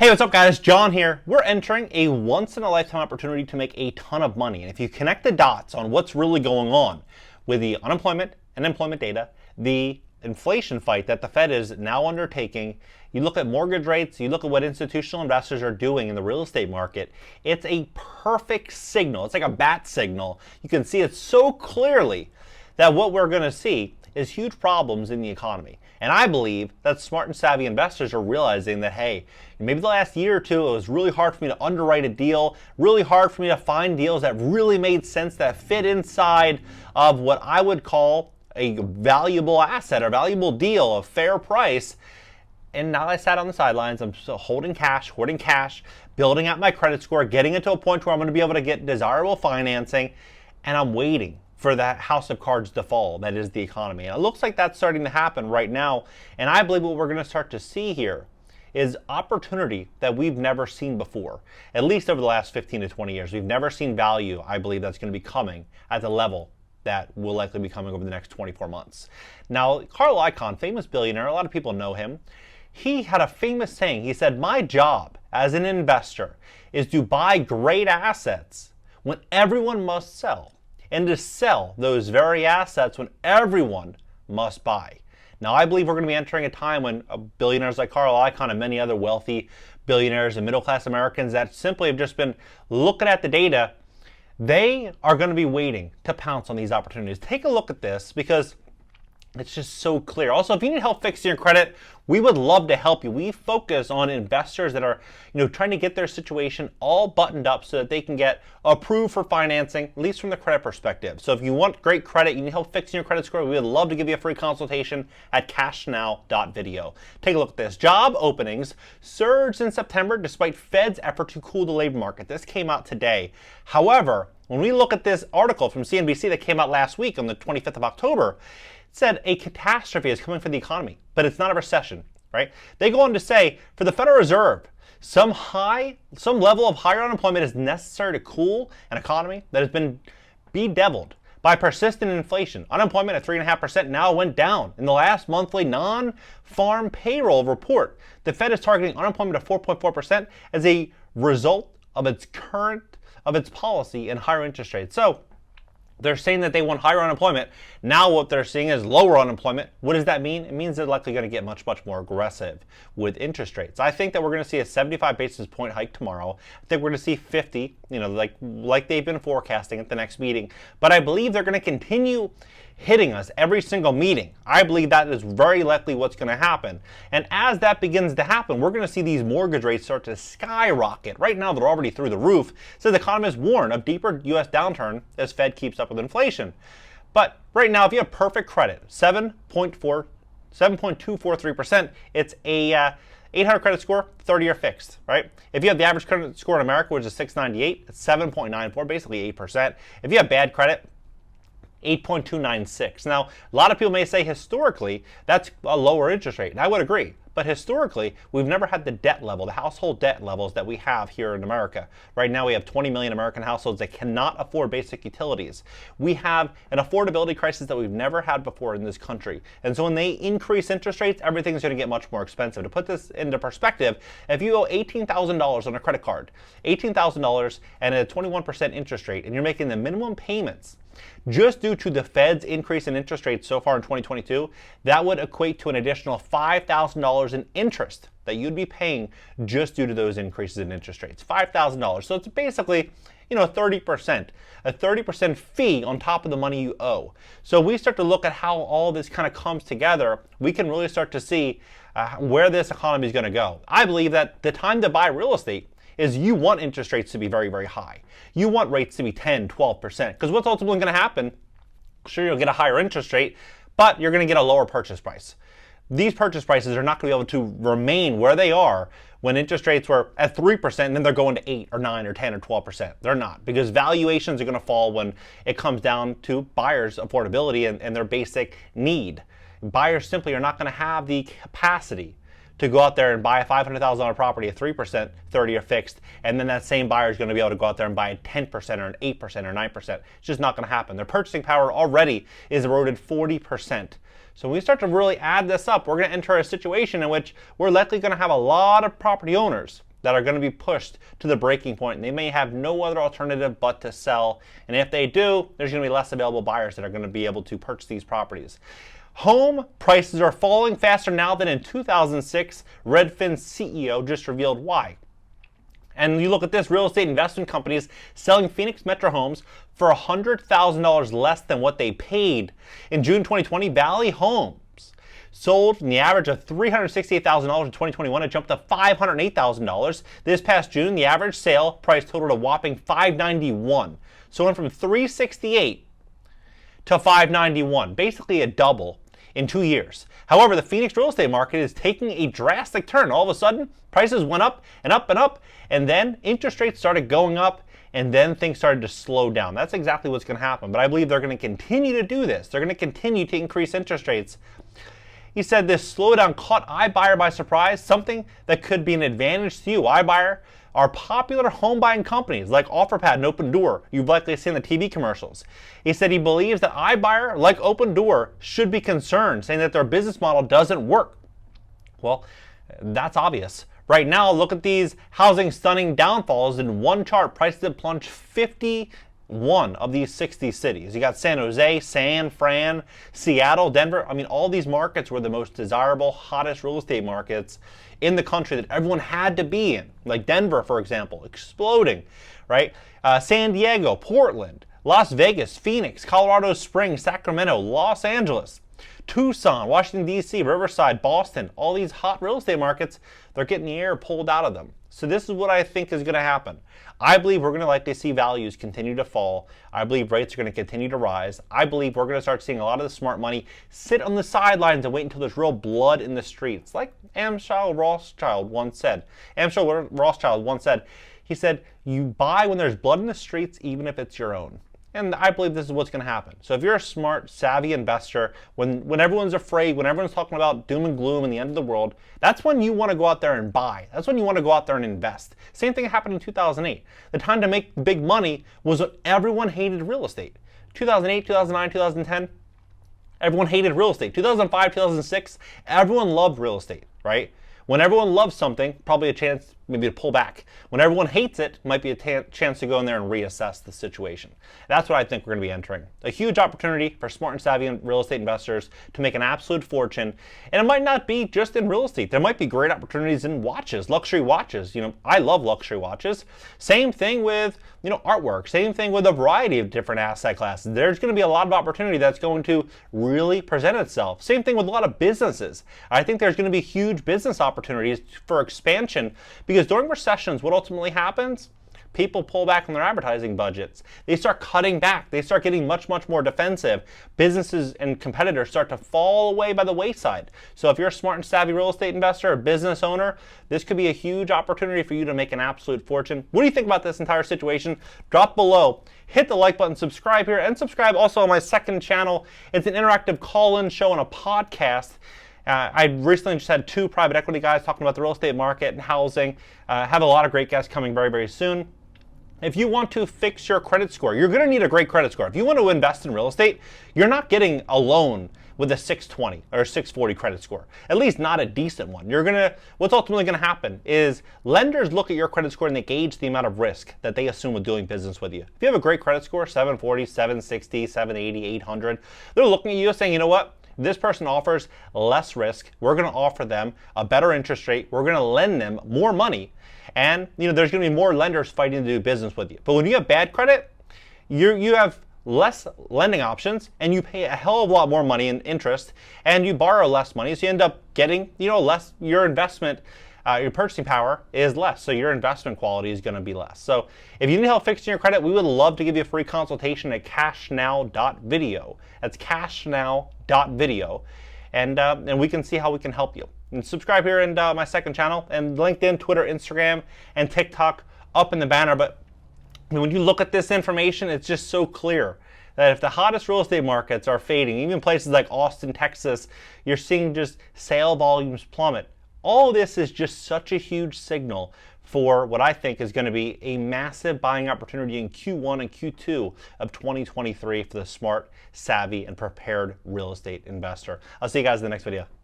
Hey, what's up guys? John here. We're entering a once-in-a-lifetime opportunity to make a ton of money. And if you connect the dots on what's really going on with the unemployment and employment data, the inflation fight that the Fed is now undertaking, you look at mortgage rates, you look at what institutional investors are doing in the real estate market, it's a perfect signal. It's like a bat signal. You can see it so clearly that what we're going to see is huge problems in the economy. And I believe that smart and savvy investors are realizing that, hey, maybe the last year or two, it was really hard for me to underwrite a deal, really hard for me to find deals that really made sense, that fit inside of what I would call a valuable asset, a valuable deal, a fair price. And now I sat on the sidelines, I'm still hoarding cash, building out my credit score, getting it to a point where I'm going to be able to get desirable financing, and I'm waiting for that house of cards to fall, that is the economy. And it looks like that's starting to happen right now. And I believe what we're going to start to see here is opportunity that we've never seen before, at least over the last 15 to 20 years. We've never seen value, I believe, that's going to be coming at the level that will likely be coming over the next 24 months. Now, Carl Icahn, famous billionaire, a lot of people know him. He had a famous saying. He said, my job as an investor is to buy great assets when everyone must sell, and to sell those very assets when everyone must buy. Now, I believe we're going to be entering a time when billionaires like Carl Icahn and many other wealthy billionaires and middle-class Americans that simply have just been looking at the data, they are going to be waiting to pounce on these opportunities. Take a look at this because it's just so clear. Also, if you need help fixing your credit, we would love to help you. We focus on investors that are, trying to get their situation all buttoned up so that they can get approved for financing, at least from the credit perspective. So if you want great credit, you need help fixing your credit score, we would love to give you a free consultation at CashNow.Video. Take a look at this. Job openings surged in September despite Fed's effort to cool the labor market. This came out today. However, when we look at this article from CNBC that came out last week on the 25th of October, said a catastrophe is coming for the economy, but it's not a recession, right? They go on to say, for the Federal Reserve, some level of higher unemployment is necessary to cool an economy that has been bedeviled by persistent inflation. Unemployment at 3.5% now went down in the last monthly non-farm payroll report. The Fed is targeting unemployment of 4.4% as a result of its policy and higher interest rates. So they're saying that they want higher unemployment. Now what they're seeing is lower unemployment. What does that mean? It means they're likely going to get much, much more aggressive with interest rates. I think that we're going to see a 75 basis point hike tomorrow. I think we're going to see 50, like they've been forecasting at the next meeting. But I believe they're going to continue hitting us every single meeting. I believe that is very likely what's going to happen. And as that begins to happen, we're going to see these mortgage rates start to skyrocket. Right now, they're already through the roof. So the economists warn of deeper U.S. downturn as Fed keeps up with inflation. But right now, if you have perfect credit, 7.243%, it's a 800 credit score, 30-year fixed, right? If you have the average credit score in America, which is 698, it's 7.94, basically 8%. If you have bad credit, 8.296. Now, a lot of people may say historically that's a lower interest rate, and I would agree. But historically, we've never had the debt level, the household debt levels that we have here in America. Right now, we have 20 million American households that cannot afford basic utilities. We have an affordability crisis that we've never had before in this country. And so when they increase interest rates, everything's going to get much more expensive. To put this into perspective, if you owe $18,000 on a credit card, $18,000 and a 21% interest rate, and you're making the minimum payments just due to the Fed's increase in interest rates so far in 2022, that would equate to an additional $5,000 in interest that you'd be paying just due to those increases in interest rates. $5,000. So it's basically, 30%, a 30% fee on top of the money you owe. So we start to look at how all this kind of comes together. We can really start to see where this economy is going to go. I believe that the time to buy real estate is you want interest rates to be very, very high. You want rates to be 10, 12%. Because what's ultimately going to happen, sure, you'll get a higher interest rate, but you're going to get a lower purchase price. These purchase prices are not going to be able to remain where they are when interest rates were at 3% and then they're going to 8 or 9 or 10 or 12%. They're not, because valuations are going to fall when it comes down to buyers' affordability and their basic need. Buyers simply are not going to have the capacity to go out there and buy a $500,000 property at 3%, 30-year fixed, and then that same buyer is going to be able to go out there and buy a 10% or an 8% or 9%. It's just not going to happen. Their purchasing power already is eroded 40%. So when we start to really add this up, we're going to enter a situation in which we're likely going to have a lot of property owners that are going to be pushed to the breaking point, and they may have no other alternative but to sell. And if they do, there's going to be less available buyers that are going to be able to purchase these properties. Home prices are falling faster now than in 2006. Redfin's CEO just revealed why. And you look at this, real estate investment companies selling Phoenix Metro homes for $100,000 less than what they paid. In June 2020, Valley Homes sold in the average of $368,000 in 2021. It jumped to $508,000. This past June, the average sale price totaled a whopping $591. So it went from $368 to $591, basically a double in 2 years. However, the Phoenix real estate market is taking a drastic turn. All of a sudden, prices went up and up and up, and then interest rates started going up, and then things started to slow down. That's exactly what's going to happen. But I believe they're going to continue to do this. They're going to continue to increase interest rates. He said this slowdown caught iBuyer by surprise, something that could be an advantage to you. iBuyer are popular home buying companies like OfferPad and Open Door. You've likely seen the TV commercials. He said he believes that iBuyer, like Open Door, should be concerned, saying that their business model doesn't work. Well, that's obvious. Right now, look at these housing stunning downfalls. In one chart, prices have plunged 51 of these 60 cities. You got San Jose, San Fran, Seattle, Denver. I mean, all these markets were the most desirable, hottest real estate markets in the country that everyone had to be in. Like Denver, for example, exploding, right? San Diego, Portland, Las Vegas, Phoenix, Colorado Springs, Sacramento, Los Angeles, Tucson, Washington, D.C., Riverside, Boston, all these hot real estate markets, they're getting the air pulled out of them. So this is what I think is going to happen. I believe we're going to likely see values continue to fall. I believe rates are going to continue to rise. I believe we're going to start seeing a lot of the smart money sit on the sidelines and wait until there's real blood in the streets. Like Amschel Rothschild once said. He said, you buy when there's blood in the streets, even if it's your own. And I believe this is what's going to happen. So if you're a smart, savvy investor, when everyone's afraid, when everyone's talking about doom and gloom and the end of the world, that's when you want to go out there and buy. That's when you want to go out there and invest. Same thing happened in 2008. The time to make big money was when everyone hated real estate. 2008, 2009, 2010, everyone hated real estate. 2005, 2006, everyone loved real estate, right? When everyone loves something, probably a chance maybe to pull back. When everyone hates it, might be a chance to go in there and reassess the situation. That's what I think we're going to be entering. A huge opportunity for smart and savvy real estate investors to make an absolute fortune. And it might not be just in real estate. There might be great opportunities in watches, luxury watches. You know, I love luxury watches. Same thing with, artwork. Same thing with a variety of different asset classes. There's going to be a lot of opportunity that's going to really present itself. Same thing with a lot of businesses. I think there's going to be huge business opportunities for expansion because during recessions, what ultimately happens? People pull back on their advertising budgets. They start cutting back. They start getting much, much more defensive. Businesses and competitors start to fall away by the wayside. So if you're a smart and savvy real estate investor or business owner, this could be a huge opportunity for you to make an absolute fortune. What do you think about this entire situation? Drop below. Hit the like button, subscribe here, and subscribe also on my second channel. It's an interactive call-in show and a podcast. I recently just had 2 private equity guys talking about the real estate market and housing. Have a lot of great guests coming very, very soon. If you want to fix your credit score, you're going to need a great credit score. If you want to invest in real estate, you're not getting a loan with a 620 or 640 credit score, at least not a decent one. What's ultimately going to happen is lenders look at your credit score and they gauge the amount of risk that they assume with doing business with you. If you have a great credit score, 740, 760, 780, 800, they're looking at you saying, you know what? This person offers less risk. We're going to offer them a better interest rate. We're going to lend them more money. And there's going to be more lenders fighting to do business with you. But when you have bad credit, you have less lending options and you pay a hell of a lot more money in interest and you borrow less money. So you end up getting, less, your investment, your purchasing power is less. So your investment quality is going to be less. So if you need help fixing your credit, we would love to give you a free consultation at CashNow.Video. That's CashNow.Video. And we can see how we can help you. And subscribe here in my second channel and LinkedIn, Twitter, Instagram, and TikTok up in the banner. But when you look at this information, it's just so clear that if the hottest real estate markets are fading, even places like Austin, Texas, you're seeing just sale volumes plummet. All this is just such a huge signal for what I think is going to be a massive buying opportunity in Q1 and Q2 of 2023 for the smart, savvy, and prepared real estate investor. I'll see you guys in the next video.